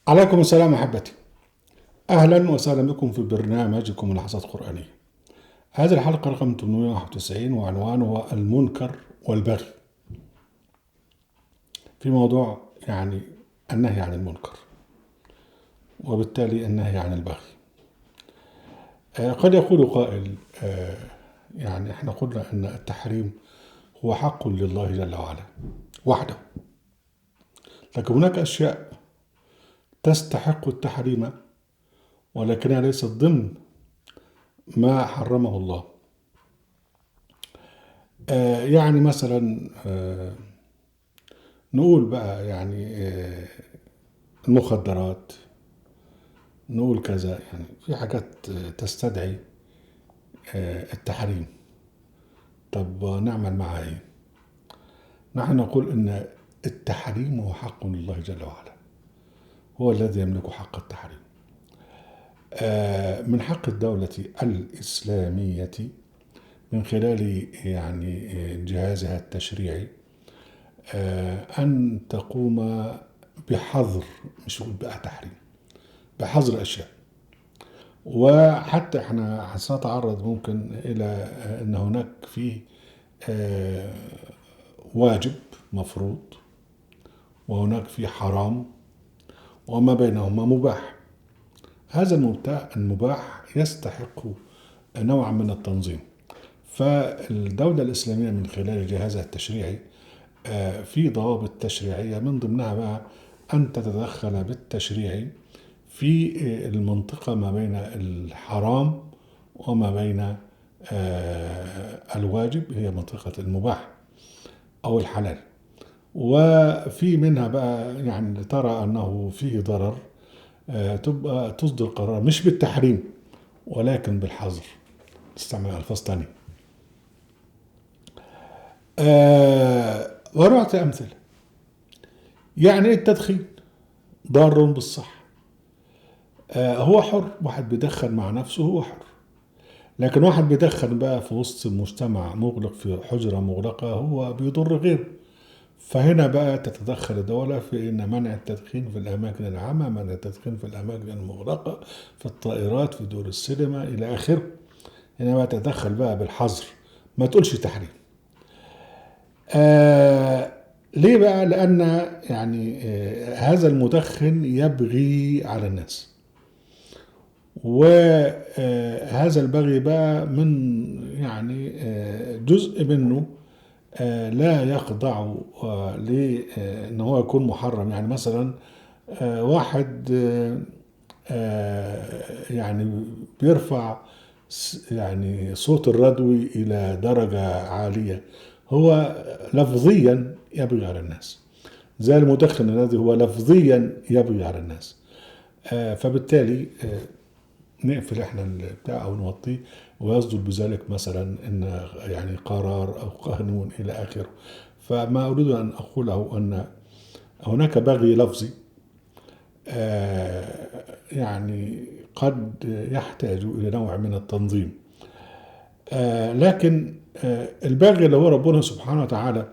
عليكم السلام أحبتي. أهلا وسهلا بكم في برنامجكم لحظات قرآنية. هذه الحلقة رقم 891 وعنوانها المنكر والبغي، في موضوع النهي عن المنكر وبالتالي النهي عن البغي. قد يقول قائل احنا قلنا أن التحريم هو حق لله جل وعلا وحده، لكن هناك أشياء تستحق التحريم ولكنها ليست ضمن ما حرمه الله. مثلا نقول بقى المخدرات، نقول كذا، في حاجات تستدعي التحريم. طب نعمل معها ايه؟ نحن نقول ان التحريم هو حق لله جل وعلا، هو الذي يملك حق التحريم. من حق الدولة الإسلامية من خلال جهازها التشريعي أن تقوم بحظر، مش بقى تحريم، بحظر أشياء. وحتى احنا سنتعرض ممكن إلى أن هناك فيه واجب مفروض، وهناك فيه حرام، وما بينهما مباح. هذا المباح يستحق نوعا من التنظيم. فالدولة الإسلامية من خلال جهازها التشريعي في ضوابط تشريعية، من ضمنها بقى أن تتدخل بالتشريع في المنطقة ما بين الحرام وما بين الواجب، هي منطقة المباح أو الحلال. وفي منها بقى ترى أنه فيه ضرر، تبقى تصدر قرار مش بالتحريم ولكن بالحظر، تستعمل ألفاظ تانية. ورعت أمثلة. التدخين ضار بالصحة، هو حر، واحد بيدخن مع نفسه هو حر، لكن واحد بيدخن بقى في وسط المجتمع مغلق في حجرة مغلقة هو بيضر غيره. فهنا بقى تتدخل الدولة في إن منع التدخين في الأماكن العامة، منع التدخين في الأماكن المغلقة، في الطائرات، في دور السينما إلى آخره. هنا بقى تتدخل بقى بالحظر، ما تقولش تحريم. ليه بقى؟ لأن هذا المدخن يبغي على الناس، وهذا البغي بقى من جزء منه لا يخضع لأن هو يكون محرم. مثلا واحد بيرفع صوت الردوي إلى درجة عالية، هو لفظيا يبغي على الناس، زي المدخن الذي هو لفظيا يبغي على الناس. فبالتالي نقفل احنا البتاع او نوطيه، ويصدر بذلك مثلا ان قرار او قانون الى اخره. فما اريد ان اقوله ان هناك بغي لفظي قد يحتاج الى نوع من التنظيم، لكن البغي اللي هو ربنا سبحانه وتعالى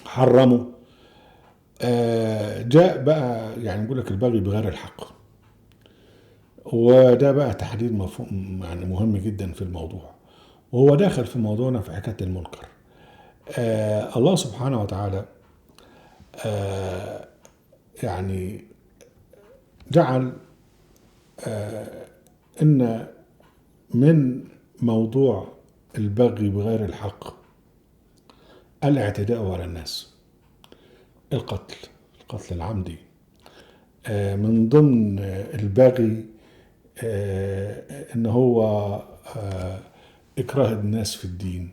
حرمه جاء بقى نقول لك البغي بغير الحق، وده بقى تحديد مفهوم مهم جدا في الموضوع، وهو داخل في موضوعنا في حكاية المنكر. الله سبحانه وتعالى جعل ان من موضوع البغي بغير الحق الاعتداء على الناس، القتل العمدي. من ضمن البغي ان هو اكراه الناس في الدين.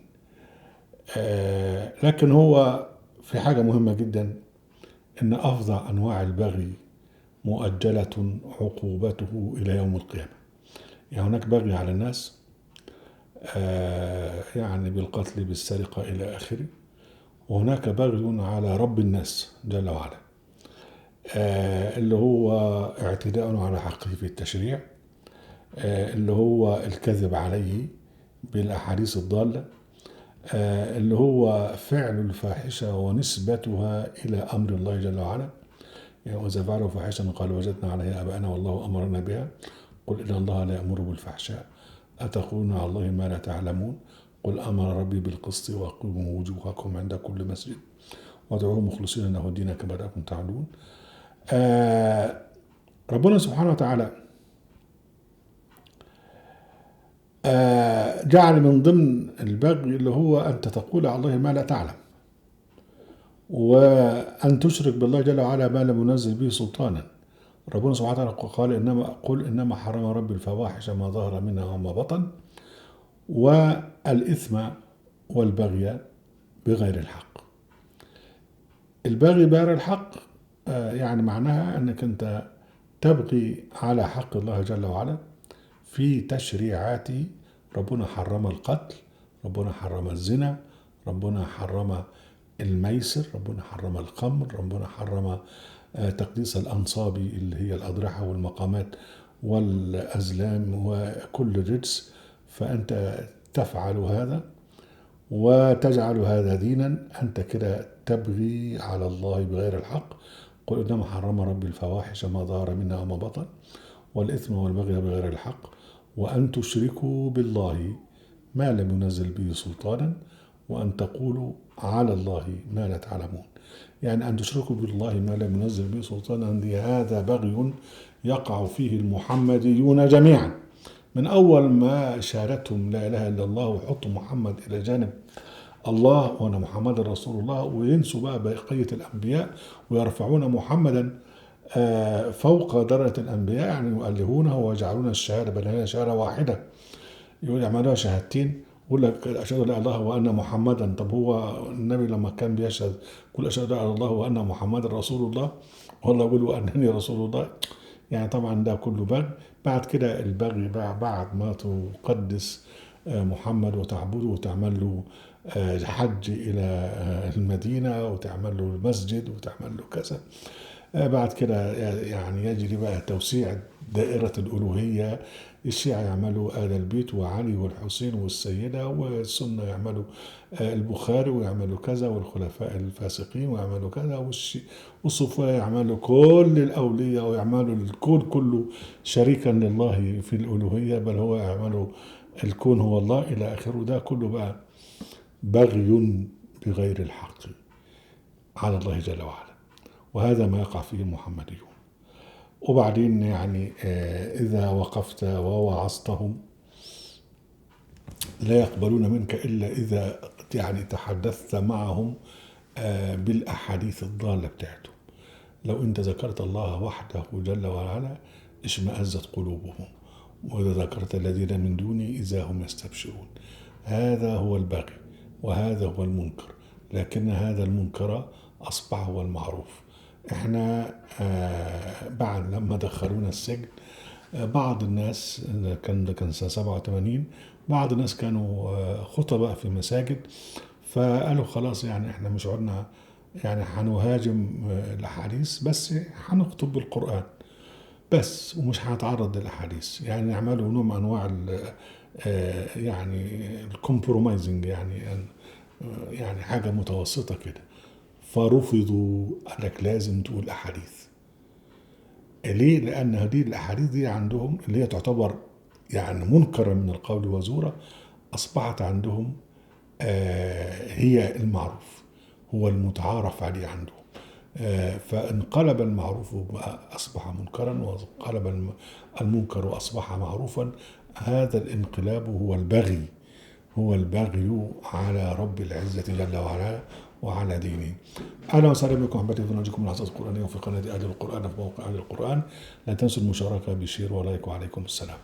لكن هو في حاجة مهمة جدا، ان افظع انواع البغي مؤجلة عقوبته الى يوم القيامة. هناك بغي على الناس بالقتل، بالسرقة الى اخره، وهناك بغي على رب الناس جل وعلا اللي هو اعتداء على حقه في التشريع، اللي هو الكذب عليه بالأحاديث الضالة، اللي هو فعل الفاحشة ونسبتها إلى أمر الله جل وعلا، يعني وإذا فعلوا فاحشة قالوا وجدنا عليها آباءنا والله أمرنا بها قل إن الله لا يأمر بالفحشاء أتقولون على الله ما لا تعلمون قل أمر ربي بالقسط وأقيموا وجوهكم عند كل مسجد وادعوه مخلصين له الدين كما بدأكم تعملون. ربنا سبحانه وتعالى جعل من ضمن البغي اللي هو أنت تقول على الله ما لا تعلم، وأن تشرك بالله جل وعلا ما لم ينزل به سلطانا. ربنا سبحانه وتعالى قال قل إنما حرم ربي الفواحش ما ظهر منها وما بطن والإثم والبغي بغير الحق. البغي بغير الحق يعني معناها أنك أنت تبغي على حق الله جل وعلا في تشريعاته. ربنا حرم القتل، ربنا حرم الزنا، ربنا حرم الميسر، ربنا حرم الخمر، ربنا حرم تقديس الأنصاب اللي هي الأضرحة والمقامات والأزلام وكل رجس. فأنت تفعل هذا وتجعل هذا دينا، أنت كده تبغي على الله بغير الحق. قل إنما حرم ربي الفواحش ما ظهر منها وما بطن والإثم والبغي بغير الحق وأن تشركوا بالله ما لم ينزل به سلطانا وأن تقولوا على الله ما لا تعلمون. يعني أن تشركوا بالله ما لم ينزل به سلطانا هذا بغي يقع فيه المحمديون جميعا، من أول ما شارتهم لا إله إلا الله وحطوا محمد إلى جانب الله وأنا محمد رسول الله، وينسوا بقى بقية الأنبياء ويرفعون محمدا فوق درجة الأنبياء، يعني يؤلهونه ويجعلون الشهادة بيننا شهادة واحدة، يقول يعملوها شهادتين، يقول لك أشهد أن لا إله إلا الله وأن محمدا. طب هو النبي لما كان بيشهد كل أشهد أن لا إله إلا الله وأن محمدا رسول الله، والله يقول وأنني رسول الله. يعني طبعا ده كله بغي. بعد كده البغي بعد ما تقدس محمد وتعبده وتعمل له حج إلى المدينة وتعمل له المسجد وتعمل له كذا، بعد كده يعني يجري بقى توسيع دائرة الألوهية. الشيعة يعملوا آل البيت وعلي والحسين والسيدة، والسنة يعملوا البخاري ويعملوا كذا، والخلفاء الفاسقين ويعملوا كذا، والصوفية يعملوا كل الأولياء ويعملوا الكون كله شريكا لله في الألوهية، بل هو يعملوا الكون هو الله إلى آخره. ده كله بقى بغي بغير الحق على الله جل وعلا، وهذا ما يقع فيه المحمديون. وبعدين يعني إذا وقفت ووعظتهم لا يقبلون منك إلا إذا يعني تحدثت معهم بالأحاديث الضالة بتاعتهم. لو أنت ذكرت الله وحده جل وعلا اشمأزت قلوبهم، وإذا ذكرت الذين من دوني إذا هم يستبشرون. هذا هو البغي وهذا هو المنكر، لكن هذا المنكر أصبح هو المعروف. احنا بعد لما دخلونا السجن بعض الناس كان سنة 87، بعض الناس كانوا خطباء في مساجد، فقالوا خلاص يعني احنا مش عدنا يعني هنهاجم الأحاديث، بس هنخطب بالقرآن بس ومش هنتعرض للأحاديث، يعني نعملوا نوع من أنواع يعني الكومبرومايزنج، يعني حاجة متوسطة كده. فرفضوا، قال لك لازم تقول أحاديث. ليه؟ لأن هذه الأحاديث دي عندهم اللي هي تعتبر يعني منكرة من القول وزورة، أصبحت عندهم هي المعروف، هو المتعارف عليه عندهم. فانقلب المعروف أصبح منكرا، وانقلب المنكر وأصبح معروفا. هذا الانقلاب هو البغي، هو البغي على رب العزة جل وعلا وعلى دينه. أهلا وسهلا بكم أحبتي في برنامجكم العظات القرآنية وفي قناة أهل القرآن في موقع أهل القرآن. لا تنسوا المشاركة بشير ولايك، وعليكم السلام.